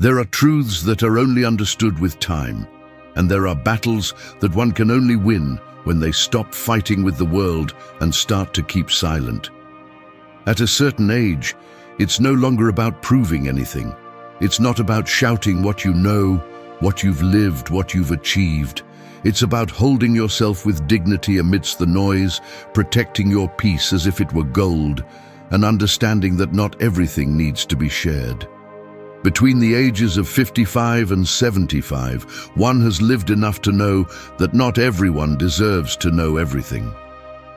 There are truths that are only understood with time, and there are battles that one can only win when they stop fighting with the world and start to keep silent. At a certain age, it's no longer about proving anything. It's not about shouting what you know, what you've lived, what you've achieved. It's about holding yourself with dignity amidst the noise, protecting your peace as if it were gold, and understanding that not everything needs to be shared. Between the ages of 55 and 75, one has lived enough to know that not everyone deserves to know everything.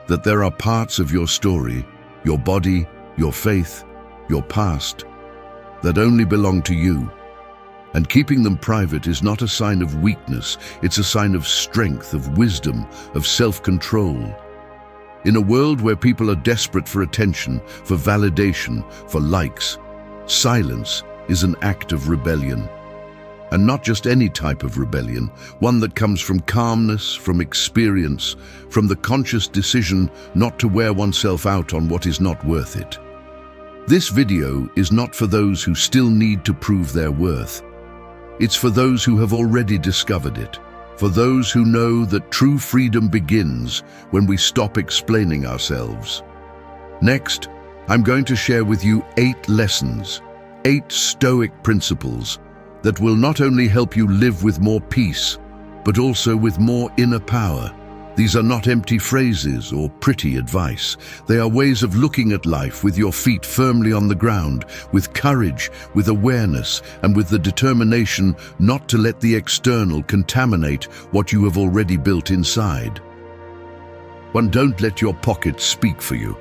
That there are parts of your story, your body, your faith, your past, that only belong to you. And keeping them private is not a sign of weakness, it's a sign of strength, of wisdom, of self-control. In a world where people are desperate for attention, for validation, for likes, silence is an act of rebellion. And not just any type of rebellion, one that comes from calmness, from experience, from the conscious decision not to wear oneself out on what is not worth it. This video is not for those who still need to prove their worth. It's for those who have already discovered it, for those who know that true freedom begins when we stop explaining ourselves. Next, I'm going to share with you 8 lessons, 8 Stoic principles that will not only help you live with more peace, but also with more inner power. These are not empty phrases or pretty advice. They are ways of looking at life with your feet firmly on the ground, with courage, with awareness, and with the determination not to let the external contaminate what you have already built inside. 1. Don't let your pockets speak for you.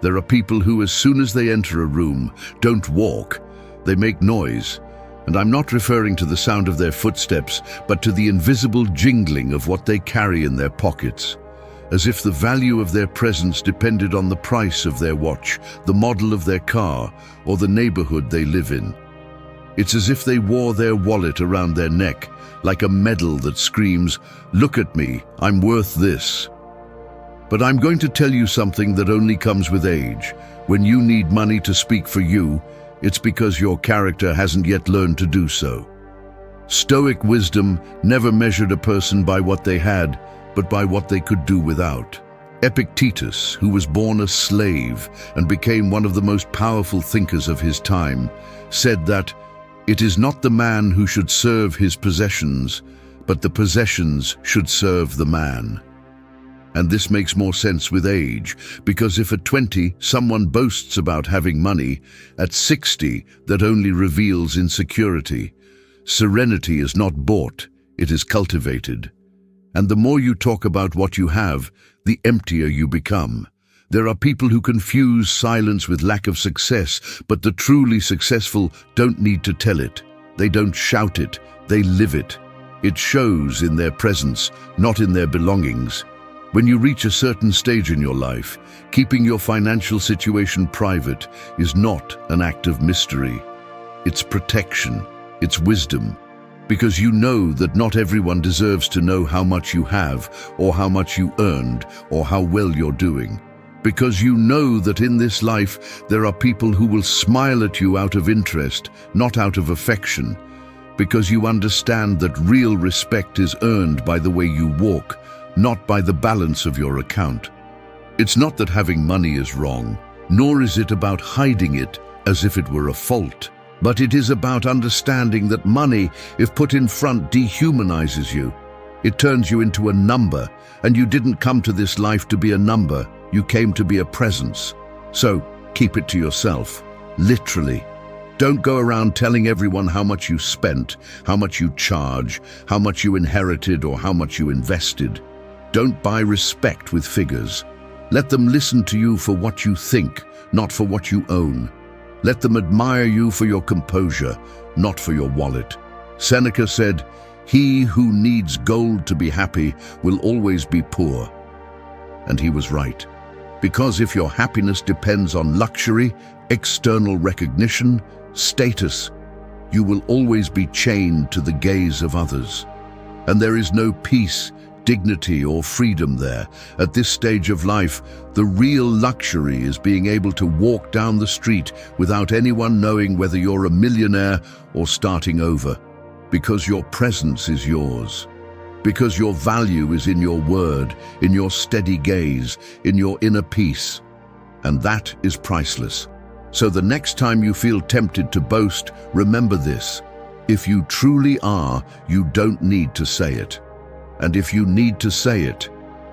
There are people who, as soon as they enter a room, don't walk. They make noise, and I'm not referring to the sound of their footsteps, but to the invisible jingling of what they carry in their pockets, as if the value of their presence depended on the price of their watch, the model of their car, or the neighborhood they live in. It's as if they wore their wallet around their neck, like a medal that screams, "Look at me, I'm worth this." But I'm going to tell you something that only comes with age. When you need money to speak for you, it's because your character hasn't yet learned to do so. Stoic wisdom never measured a person by what they had, but by what they could do without. Epictetus, who was born a slave and became one of the most powerful thinkers of his time, said that it is not the man who should serve his possessions, but the possessions should serve the man. And this makes more sense with age, because if at 20 someone boasts about having money, at 60 that only reveals insecurity. Serenity is not bought, it is cultivated. And the more you talk about what you have, the emptier you become. There are people who confuse silence with lack of success, but the truly successful don't need to tell it. They don't shout it, they live it. It shows in their presence, not in their belongings. When you reach a certain stage in your life, keeping your financial situation private is not an act of mystery. It's protection, it's wisdom, because you know that not everyone deserves to know how much you have, or how much you earned, or how well you're doing. Because you know that in this life there are people who will smile at you out of interest, not out of affection. Because you understand that real respect is earned by the way you walk, not by the balance of your account. It's not that having money is wrong, nor is it about hiding it as if it were a fault. But it is about understanding that money, if put in front, dehumanizes you. It turns you into a number, and you didn't come to this life to be a number, you came to be a presence. So, keep it to yourself, literally. Don't go around telling everyone how much you spent, how much you charge, how much you inherited, or how much you invested. Don't buy respect with figures. Let them listen to you for what you think, not for what you own. Let them admire you for your composure, not for your wallet. Seneca said, "He who needs gold to be happy will always be poor." And he was right. Because if your happiness depends on luxury, external recognition, status, you will always be chained to the gaze of others. And there is no peace dignity or freedom there. At this stage of life, the real luxury is being able to walk down the street without anyone knowing whether you're a millionaire or starting over, because your presence is yours. Because your value is in your word, in your steady gaze, in your inner peace. And that is priceless. So the next time you feel tempted to boast, remember this. If you truly are, you don't need to say it. And if you need to say it,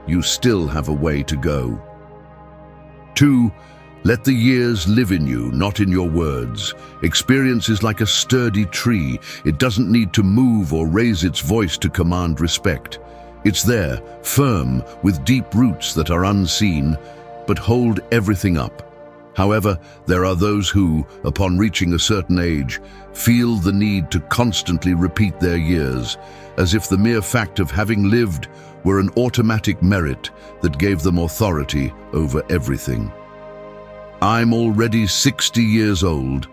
you still have a way to go. 2. Let the years live in you, not in your words. Experience is like a sturdy tree. It doesn't need to move or raise its voice to command respect. It's there, firm, with deep roots that are unseen, but hold everything up. However, there are those who, upon reaching a certain age, feel the need to constantly repeat their years, as if the mere fact of having lived were an automatic merit that gave them authority over everything. I'm already 60 years old.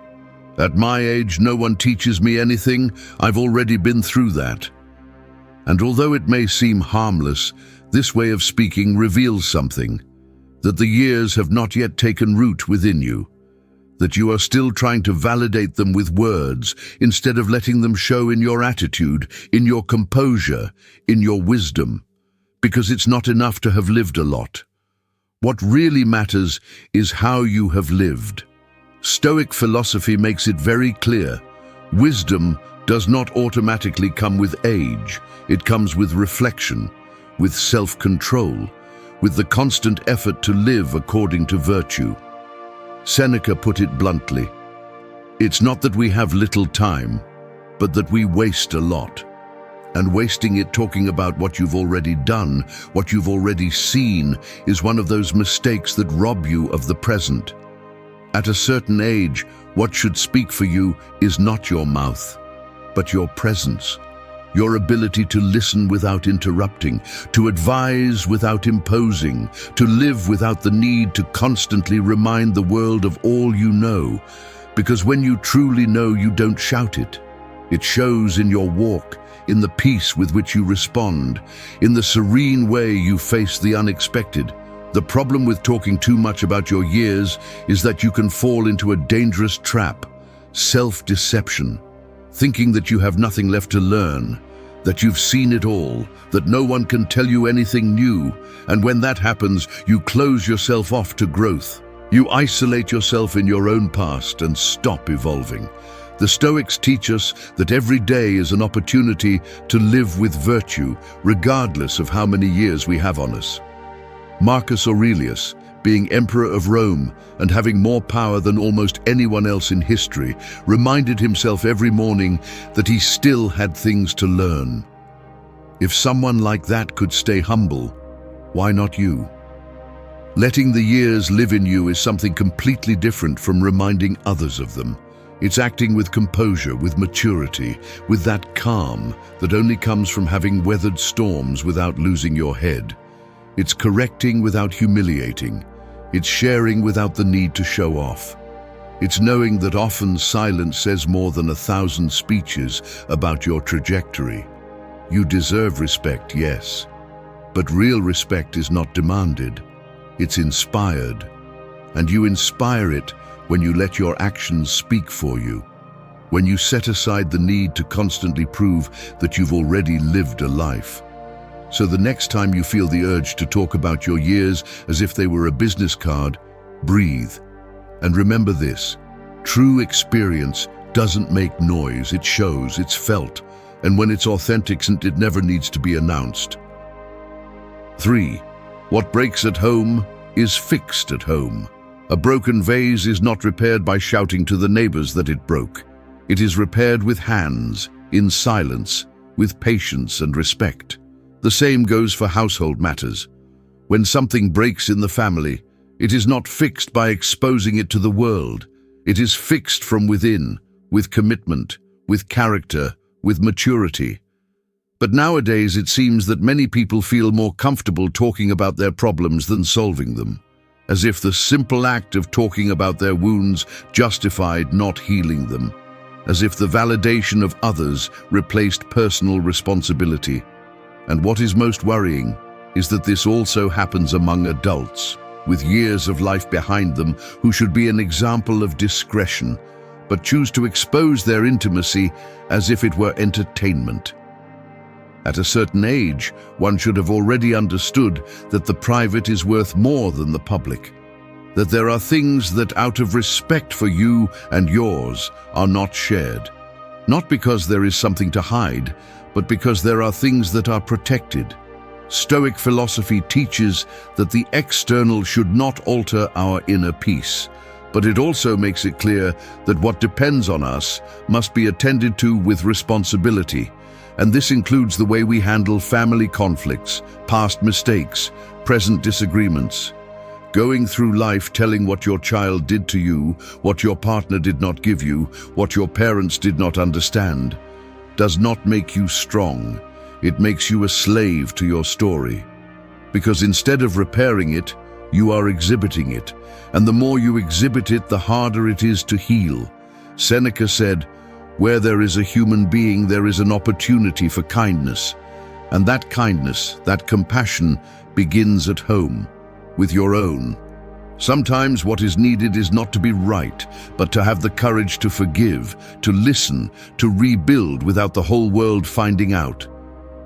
At my age, no one teaches me anything. I've already been through that. And although it may seem harmless, this way of speaking reveals something, that the years have not yet taken root within you, that you are still trying to validate them with words instead of letting them show in your attitude, in your composure, in your wisdom, because it's not enough to have lived a lot. What really matters is how you have lived. Stoic philosophy makes it very clear. Wisdom does not automatically come with age. It comes with reflection, with self-control, with the constant effort to live according to virtue. Seneca put it bluntly. It's not that we have little time, but that we waste a lot. And wasting it talking about what you've already done, what you've already seen, is one of those mistakes that rob you of the present. At a certain age, what should speak for you is not your mouth, but your presence, your ability to listen without interrupting, to advise without imposing, to live without the need to constantly remind the world of all you know. Because when you truly know, you don't shout it. It shows in your walk, in the peace with which you respond, in the serene way you face the unexpected. The problem with talking too much about your years is that you can fall into a dangerous trap, self-deception, thinking that you have nothing left to learn, that you've seen it all, that no one can tell you anything new, and when that happens, you close yourself off to growth. You isolate yourself in your own past and stop evolving. The Stoics teach us that every day is an opportunity to live with virtue, regardless of how many years we have on us. Marcus Aurelius, being emperor of Rome and having more power than almost anyone else in history, reminded himself every morning that he still had things to learn. If someone like that could stay humble, why not you? Letting the years live in you is something completely different from reminding others of them. It's acting with composure, with maturity, with that calm that only comes from having weathered storms without losing your head. It's correcting without humiliating. It's sharing without the need to show off. It's knowing that often silence says more than 1,000 speeches about your trajectory. You deserve respect, yes, but real respect is not demanded. It's inspired, and you inspire it when you let your actions speak for you, when you set aside the need to constantly prove that you've already lived a life. So the next time you feel the urge to talk about your years as if they were a business card, breathe. And remember this, true experience doesn't make noise, it shows, it's felt, and when it's authentic, it never needs to be announced. 3. What breaks at home is fixed at home. A broken vase is not repaired by shouting to the neighbors that it broke. It is repaired with hands, in silence, with patience and respect. The same goes for household matters. When something breaks in the family, it is not fixed by exposing it to the world. It is fixed from within, with commitment, with character, with maturity. But nowadays it seems that many people feel more comfortable talking about their problems than solving them, as if the simple act of talking about their wounds justified not healing them, as if the validation of others replaced personal responsibility. And what is most worrying is that this also happens among adults, with years of life behind them, who should be an example of discretion, but choose to expose their intimacy as if it were entertainment. At a certain age, one should have already understood that the private is worth more than the public, that there are things that, out of respect for you and yours, are not shared, not because there is something to hide, but because there are things that are protected. Stoic philosophy teaches that the external should not alter our inner peace, but it also makes it clear that what depends on us must be attended to with responsibility, and this includes the way we handle family conflicts, past mistakes, present disagreements. Going through life telling what your child did to you, what your partner did not give you, what your parents did not understand, does not make you strong. It makes you a slave to your story. Because instead of repairing it, you are exhibiting it. And the more you exhibit it, the harder it is to heal. Seneca said, "Where there is a human being, there is an opportunity for kindness." And that kindness, that compassion, begins at home, with your own. Sometimes what is needed is not to be right, but to have the courage to forgive, to listen, to rebuild without the whole world finding out.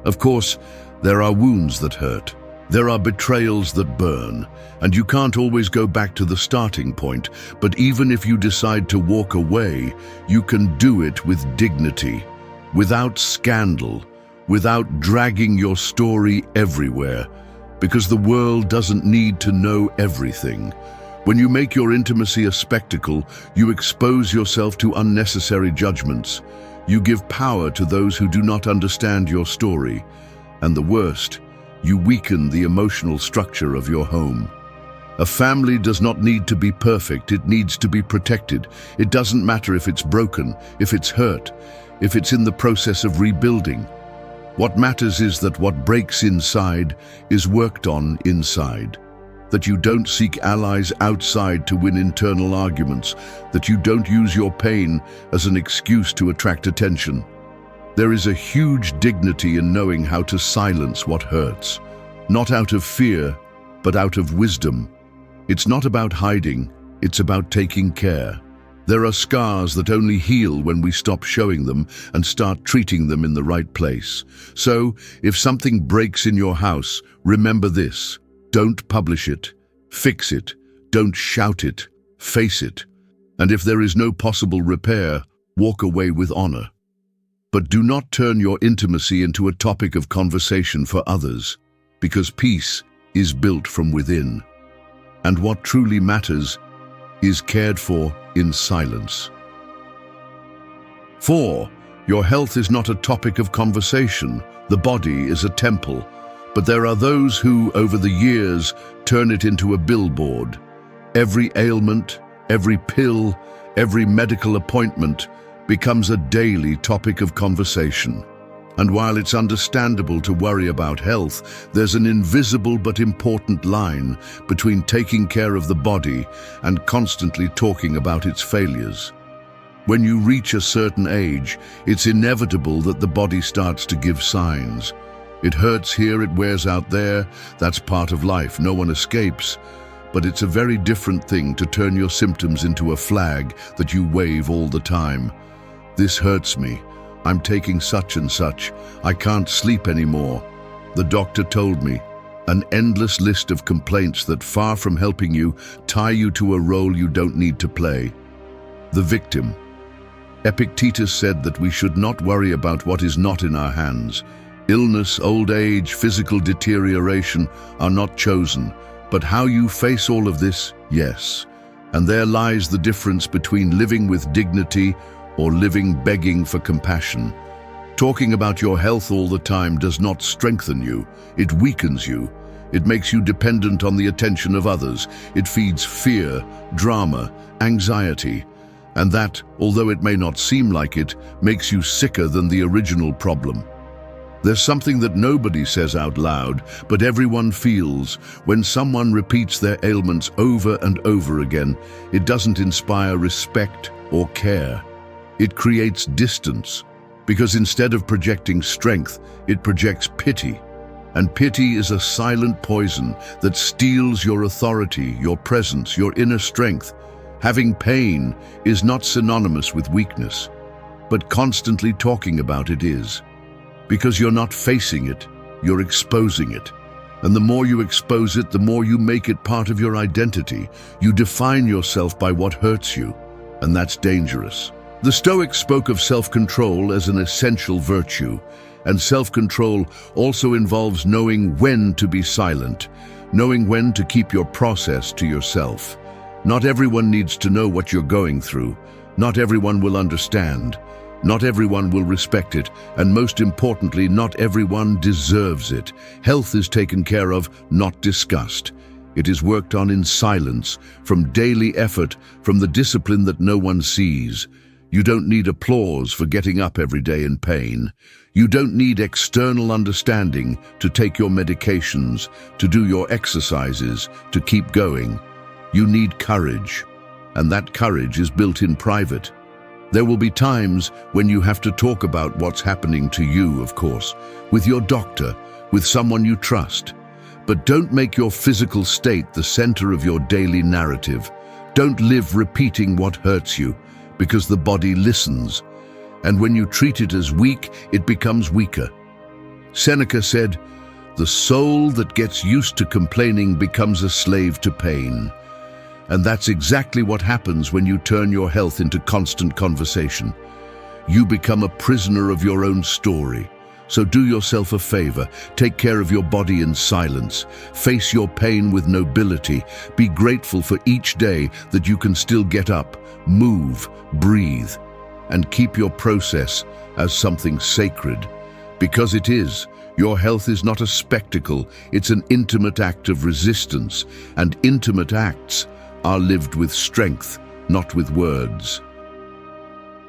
Of course, there are wounds that hurt. There are betrayals that burn, and you can't always go back to the starting point, but even if you decide to walk away, you can do it with dignity, without scandal, without dragging your story everywhere, because the world doesn't need to know everything. When you make your intimacy a spectacle, you expose yourself to unnecessary judgments. You give power to those who do not understand your story. And the worst, you weaken the emotional structure of your home. A family does not need to be perfect, it needs to be protected. It doesn't matter if it's broken, if it's hurt, if it's in the process of rebuilding. What matters is that what breaks inside is worked on inside. That you don't seek allies outside to win internal arguments, that you don't use your pain as an excuse to attract attention. There is a huge dignity in knowing how to silence what hurts, not out of fear, but out of wisdom. It's not about hiding, it's about taking care. There are scars that only heal when we stop showing them and start treating them in the right place. So, if something breaks in your house, remember this. Don't publish it, fix it, don't shout it, face it. And if there is no possible repair, walk away with honor. But do not turn your intimacy into a topic of conversation for others, because peace is built from within. And what truly matters is cared for in silence. 4. Your health is not a topic of conversation. The body is a temple. But there are those who, over the years, turn it into a billboard. Every ailment, every pill, every medical appointment becomes a daily topic of conversation. And while it's understandable to worry about health, there's an invisible but important line between taking care of the body and constantly talking about its failures. When you reach a certain age, it's inevitable that the body starts to give signs. It hurts here, it wears out there. That's part of life, no one escapes. But it's a very different thing to turn your symptoms into a flag that you wave all the time. This hurts me. I'm taking such and such. I can't sleep anymore. The doctor told me. An endless list of complaints that, far from helping you, tie you to a role you don't need to play. The victim. Epictetus said that we should not worry about what is not in our hands. Illness, old age, physical deterioration are not chosen, but how you face all of this, yes. And there lies the difference between living with dignity or living begging for compassion. Talking about your health all the time does not strengthen you, it weakens you. It makes you dependent on the attention of others. It feeds fear, drama, anxiety. And that, although it may not seem like it, makes you sicker than the original problem. There's something that nobody says out loud, but everyone feels. When someone repeats their ailments over and over again, it doesn't inspire respect or care. It creates distance, because instead of projecting strength, it projects pity. And pity is a silent poison that steals your authority, your presence, your inner strength. Having pain is not synonymous with weakness, but constantly talking about it is. Because you're not facing it, you're exposing it. And the more you expose it, the more you make it part of your identity. You define yourself by what hurts you, and that's dangerous. The Stoics spoke of self-control as an essential virtue, and self-control also involves knowing when to be silent, knowing when to keep your process to yourself. Not everyone needs to know what you're going through. Not everyone will understand. Not everyone will respect it, and most importantly, not everyone deserves it. Health is taken care of, not discussed. It is worked on in silence, from daily effort, from the discipline that no one sees. You don't need applause for getting up every day in pain. You don't need external understanding to take your medications, to do your exercises, to keep going. You need courage, and that courage is built in private. There will be times when you have to talk about what's happening to you, of course, with your doctor, with someone you trust. But don't make your physical state the center of your daily narrative. Don't live repeating what hurts you, because the body listens. And when you treat it as weak, it becomes weaker. Seneca said, "The soul that gets used to complaining becomes a slave to pain." And that's exactly what happens when you turn your health into constant conversation. You become a prisoner of your own story. So do yourself a favor, take care of your body in silence, face your pain with nobility, be grateful for each day that you can still get up, move, breathe, and keep your process as something sacred. Because it is. Your health is not a spectacle, it's an intimate act of resistance, and intimate acts are lived with strength, not with words.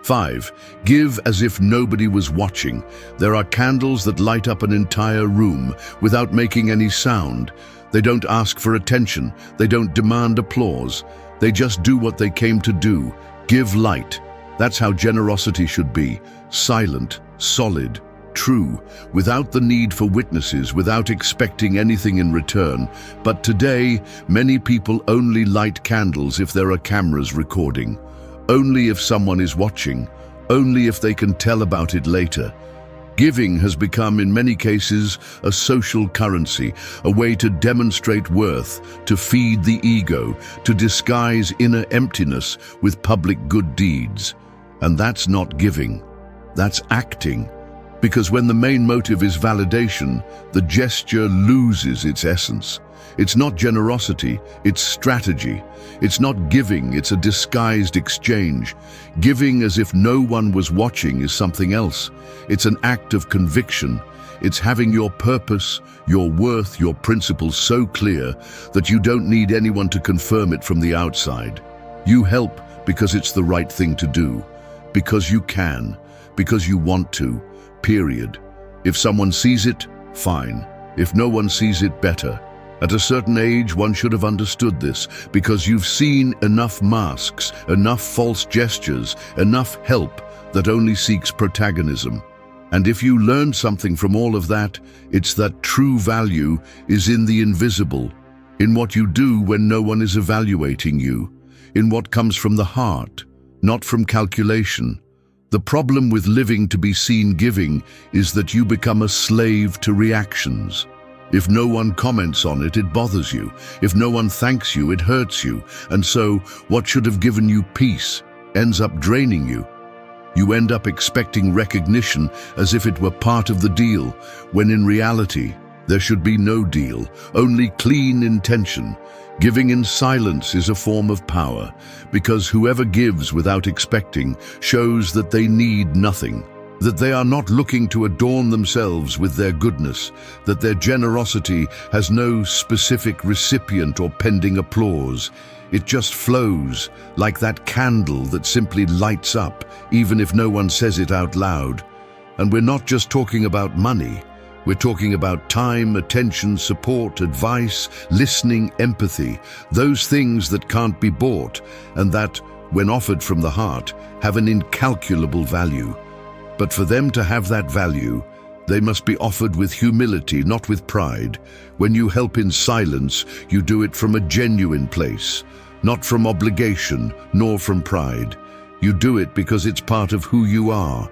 5. Give as if nobody was watching. There are candles that light up an entire room without making any sound. They don't ask for attention. They don't demand applause. They just do what they came to do. Give light. That's how generosity should be. Silent, solid, true, without the need for witnesses, without expecting anything in return. But today, many people only light candles if there are cameras recording. Only if someone is watching, only if they can tell about it later. Giving has become, in many cases, a social currency, a way to demonstrate worth, to feed the ego, to disguise inner emptiness with public good deeds. And that's not giving, that's acting. Because when the main motive is validation, the gesture loses its essence. It's not generosity, it's strategy. It's not giving, it's a disguised exchange. Giving as if no one was watching is something else. It's an act of conviction. It's having your purpose, your worth, your principles so clear that you don't need anyone to confirm it from the outside. You help because it's the right thing to do, because you can, because you want to, period. If someone sees it, fine. If no one sees it, better. At a certain age, one should have understood this, because you've seen enough masks, enough false gestures, enough help that only seeks protagonism. And if you learn something from all of that, it's that true value is in the invisible, in what you do when no one is evaluating you, in what comes from the heart, not from calculation. The problem with living to be seen giving is that you become a slave to reactions. If no one comments on it, it bothers you. If no one thanks you, it hurts you. And so, what should have given you peace ends up draining you. You end up expecting recognition as if it were part of the deal, when in reality, there should be no deal, only clean intention. Giving in silence is a form of power, because whoever gives without expecting shows that they need nothing, that they are not looking to adorn themselves with their goodness, that their generosity has no specific recipient or pending applause. It just flows, like that candle that simply lights up, even if no one says it out loud. And we're not just talking about money. We're talking about time, attention, support, advice, listening, empathy, those things that can't be bought and that, when offered from the heart, have an incalculable value. But for them to have that value, They must be offered with humility, not with pride. When you help in silence, you do it from a genuine place, not from obligation, nor from pride. You do it because it's part of who you are.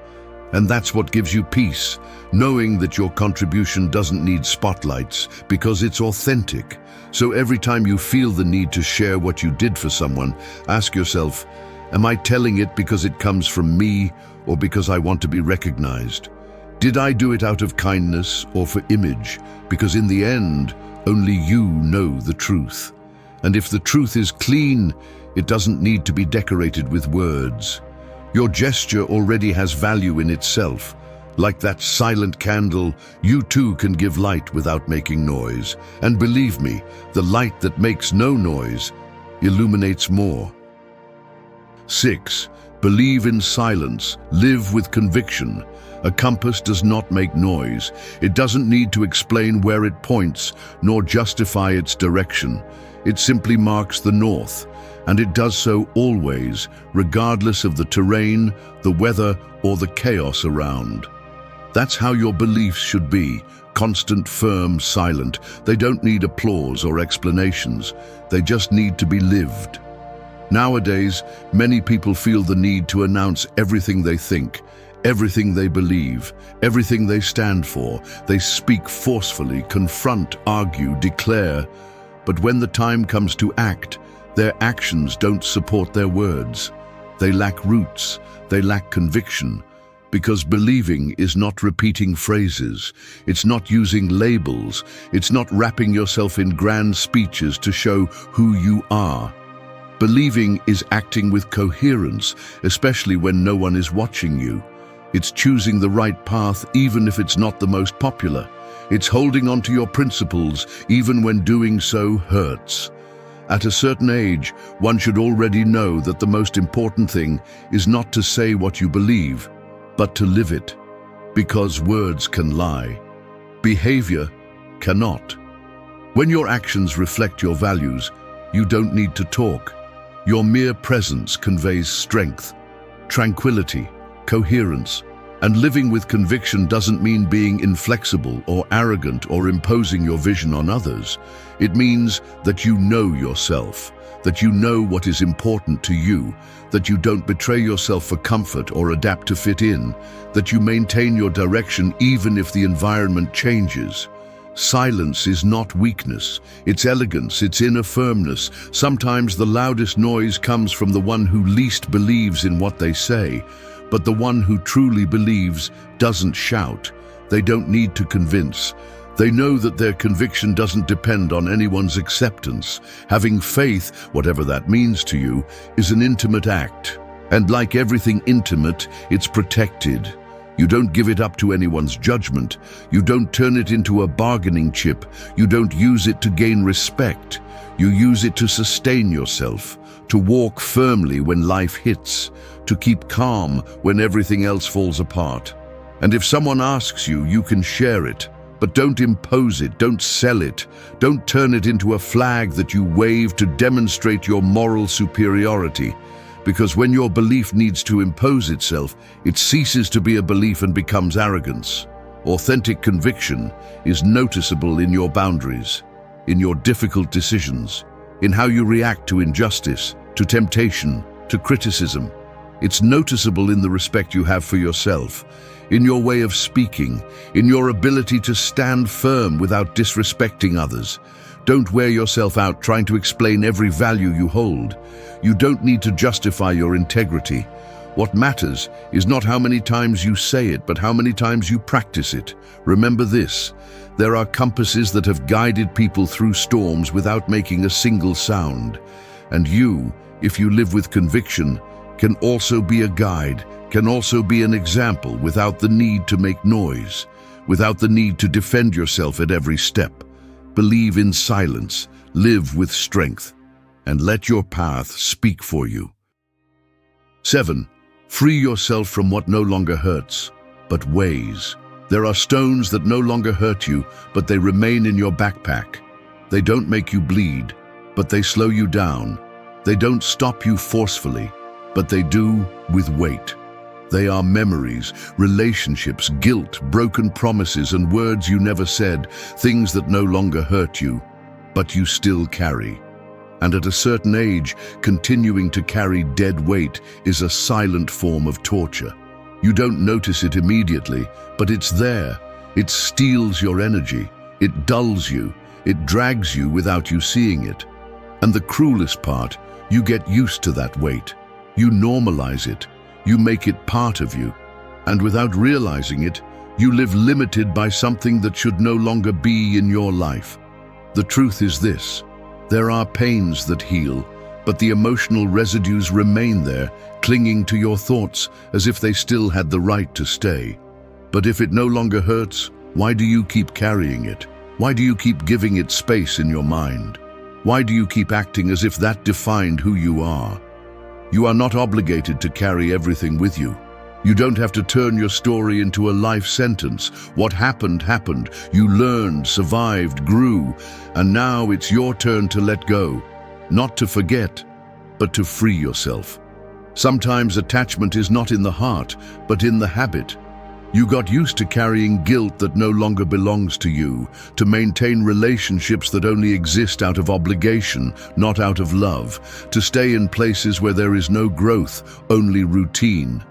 And that's what gives you peace, knowing that your contribution doesn't need spotlights because it's authentic. So every time you feel the need to share what you did for someone, ask yourself, am I telling it because it comes from me or because I want to be recognized? Did I do it out of kindness or for image? Because in the end, only you know the truth. And if the truth is clean, it doesn't need to be decorated with words. Your gesture already has value in itself. Like that silent candle, you too can give light without making noise. And believe me, the light that makes no noise illuminates more. 6. Believe in silence. Live with conviction. A compass does not make noise. It doesn't need to explain where it points, nor justify its direction. It simply marks the north, and it does so always, regardless of the terrain, the weather, or the chaos around. That's how your beliefs should be: constant, firm, silent. They don't need applause or explanations. They just need to be lived. Nowadays, many people feel the need to announce everything they think, everything they believe, everything they stand for. They speak forcefully, confront, argue, declare. But when the time comes to act, their actions don't support their words. They lack roots, they lack conviction. Because believing is not repeating phrases, it's not using labels, it's not wrapping yourself in grand speeches to show who you are. Believing is acting with coherence, especially when no one is watching you. It's choosing the right path even if it's not the most popular. It's holding on to your principles even when doing so hurts. At a certain age, one should already know that the most important thing is not to say what you believe, but to live it. Because words can lie. Behavior cannot. When your actions reflect your values, you don't need to talk. Your mere presence conveys strength, tranquility, coherence. And living with conviction doesn't mean being inflexible or arrogant or imposing your vision on others. It means that you know yourself, that you know what is important to you, that you don't betray yourself for comfort or adapt to fit in, that you maintain your direction even if the environment changes. Silence is not weakness, it's elegance, it's inner firmness. Sometimes the loudest noise comes from the one who least believes in what they say, but the one who truly believes doesn't shout. They don't need to convince. They know that their conviction doesn't depend on anyone's acceptance. Having faith, whatever that means to you, is an intimate act. And like everything intimate, it's protected. You don't give it up to anyone's judgment. You don't turn it into a bargaining chip. You don't use it to gain respect. You use it to sustain yourself, to walk firmly when life hits, to keep calm when everything else falls apart. And if someone asks you, you can share it. But don't impose it, don't sell it, don't turn it into a flag that you wave to demonstrate your moral superiority. Because when your belief needs to impose itself, it ceases to be a belief and becomes arrogance. Authentic conviction is noticeable in your boundaries, in your difficult decisions, in how you react to injustice, to temptation, to criticism. It's noticeable in the respect you have for yourself, in your way of speaking, in your ability to stand firm without disrespecting others. Don't wear yourself out trying to explain every value you hold. You don't need to justify your integrity. What matters is not how many times you say it, but how many times you practice it. Remember this: there are compasses that have guided people through storms without making a single sound. And you, if you live with conviction, can also be a guide, can also be an example without the need to make noise, without the need to defend yourself at every step. Believe in silence, live with strength, and let your path speak for you. 7. Free yourself from what no longer hurts, but weighs. There are stones that no longer hurt you, but they remain in your backpack. They don't make you bleed, but they slow you down. They don't stop you forcefully, but they do with weight. They are memories, relationships, guilt, broken promises, and words you never said, things that no longer hurt you, but you still carry. And at a certain age, continuing to carry dead weight is a silent form of torture. You don't notice it immediately, but it's there. It steals your energy. It dulls you. It drags you without you seeing it. And the cruelest part, you get used to that weight. You normalize it. You make it part of you. And without realizing it, you live limited by something that should no longer be in your life. The truth is this: there are pains that heal, but the emotional residues remain there, clinging to your thoughts as if they still had the right to stay. But if it no longer hurts, why do you keep carrying it? Why do you keep giving it space in your mind? Why do you keep acting as if that defined who you are? You are not obligated to carry everything with you. You don't have to turn your story into a life sentence. What happened, happened. You learned, survived, grew, and now it's your turn to let go. Not to forget, but to free yourself. Sometimes attachment is not in the heart, but in the habit. You got used to carrying guilt that no longer belongs to you, to maintain relationships that only exist out of obligation, not out of love, to stay in places where there is no growth, only routine.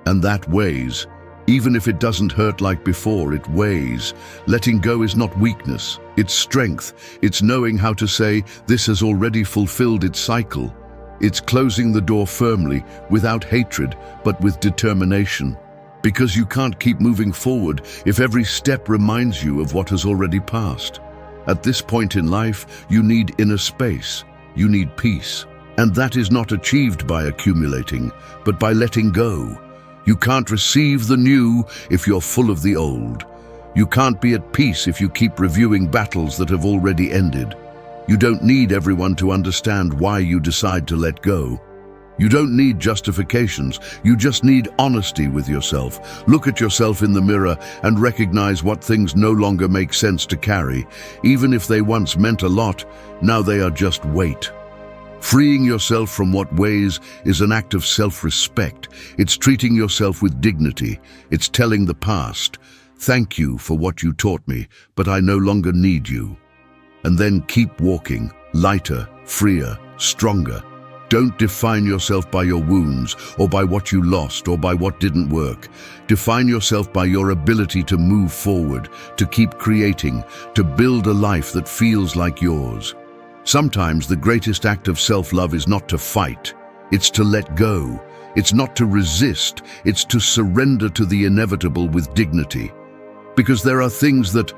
And that weighs. Even if it doesn't hurt like before, it weighs. Letting go is not weakness, it's strength. It's knowing how to say, this has already fulfilled its cycle. It's closing the door firmly, without hatred, but with determination. Because you can't keep moving forward if every step reminds you of what has already passed. At this point in life, you need inner space. You need peace. And that is not achieved by accumulating, but by letting go. You can't receive the new if you're full of the old. You can't be at peace if you keep reviewing battles that have already ended. You don't need everyone to understand why you decide to let go. You don't need justifications, you just need honesty with yourself. Look at yourself in the mirror and recognize what things no longer make sense to carry. Even if they once meant a lot, now they are just weight. Freeing yourself from what weighs is an act of self-respect. It's treating yourself with dignity. It's telling the past, thank you for what you taught me, but I no longer need you. And then keep walking, lighter, freer, stronger. Don't define yourself by your wounds, or by what you lost, or by what didn't work. Define yourself by your ability to move forward, to keep creating, to build a life that feels like yours. Sometimes the greatest act of self-love is not to fight, it's to let go. It's not to resist, it's to surrender to the inevitable with dignity. Because there are things that,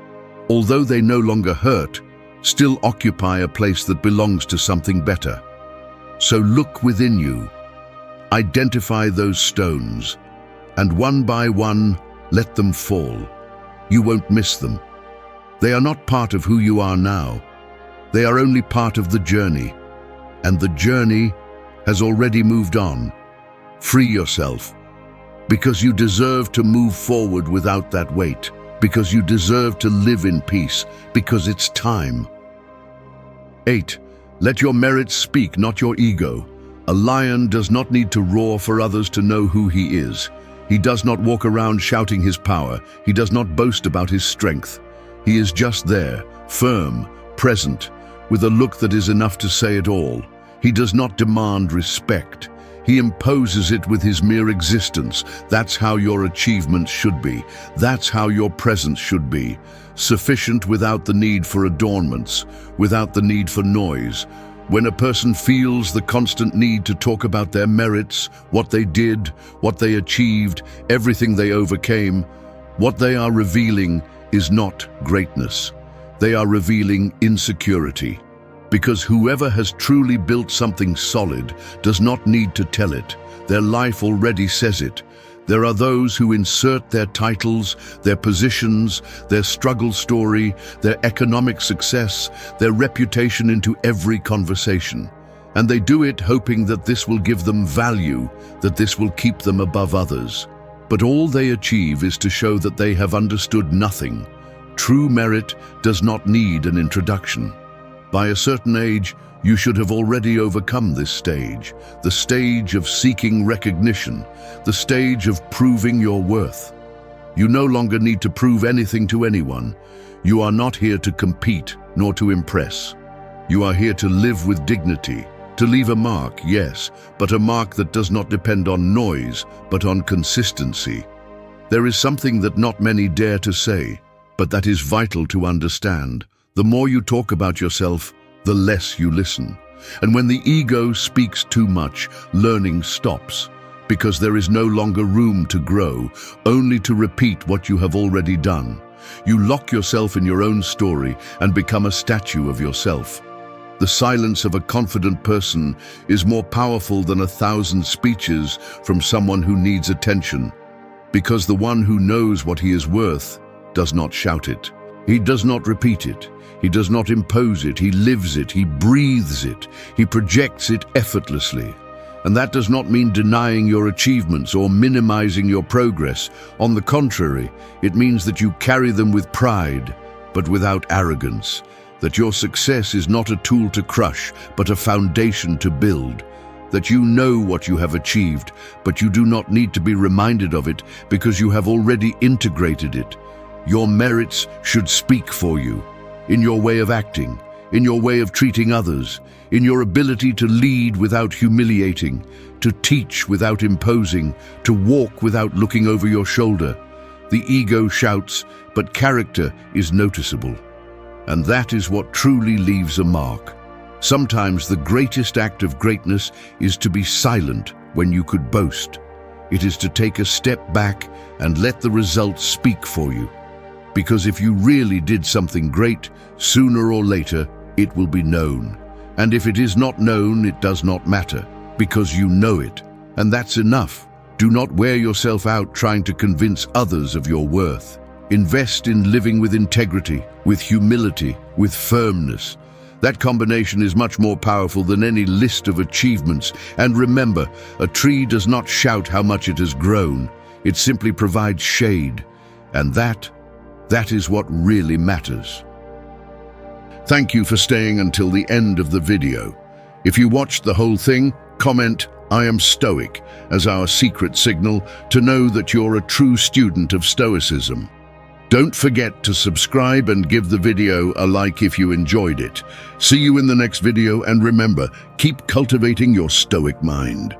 although they no longer hurt, still occupy a place that belongs to something better. So look within you, identify those stones, and one by one, let them fall. You won't miss them. They are not part of who you are now. They are only part of the journey, and the journey has already moved on. Free yourself, because you deserve to move forward without that weight, because you deserve to live in peace, because it's time. 8. Let your merits speak, not your ego. A lion does not need to roar for others to know who he is. He does not walk around shouting his power. He does not boast about his strength. He is just there, firm, present, with a look that is enough to say it all. He does not demand respect. He imposes it with his mere existence. That's how your achievements should be. That's how your presence should be. Sufficient without the need for adornments, without the need for noise. When a person feels the constant need to talk about their merits, what they did, what they achieved, everything they overcame, what they are revealing is not greatness. They are revealing insecurity. Because whoever has truly built something solid does not need to tell it. Their life already says it. There are those who insert their titles, their positions, their struggle story, their economic success, their reputation into every conversation. And they do it hoping that this will give them value, that this will keep them above others. But all they achieve is to show that they have understood nothing. True merit does not need an introduction. By a certain age, you should have already overcome this stage, the stage of seeking recognition, the stage of proving your worth. You no longer need to prove anything to anyone. You are not here to compete, nor to impress. You are here to live with dignity, to leave a mark, yes, but a mark that does not depend on noise, but on consistency. There is something that not many dare to say, but that is vital to understand. The more you talk about yourself, the less you listen. And when the ego speaks too much, learning stops, because there is no longer room to grow, only to repeat what you have already done. You lock yourself in your own story and become a statue of yourself. The silence of a confident person is more powerful than 1,000 speeches from someone who needs attention, because the one who knows what he is worth does not shout it. He does not repeat it. He does not impose it. He lives it. He breathes it. He projects it effortlessly. And that does not mean denying your achievements or minimizing your progress. On the contrary, it means that you carry them with pride, but without arrogance. That your success is not a tool to crush, but a foundation to build. That you know what you have achieved, but you do not need to be reminded of it because you have already integrated it. Your merits should speak for you, in your way of acting, in your way of treating others, in your ability to lead without humiliating, to teach without imposing, to walk without looking over your shoulder. The ego shouts, but character is noticeable. And that is what truly leaves a mark. Sometimes the greatest act of greatness is to be silent when you could boast. It is to take a step back and let the results speak for you. Because if you really did something great, sooner or later, it will be known. And if it is not known, it does not matter, because you know it. And that's enough. Do not wear yourself out trying to convince others of your worth. Invest in living with integrity, with humility, with firmness. That combination is much more powerful than any list of achievements. And remember, a tree does not shout how much it has grown. It simply provides shade. And that is what really matters. Thank you for staying until the end of the video. If you watched the whole thing, comment, "I am Stoic," as our secret signal to know that you're a true student of Stoicism. Don't forget to subscribe and give the video a like if you enjoyed it. See you in the next video, and remember, keep cultivating your Stoic mind.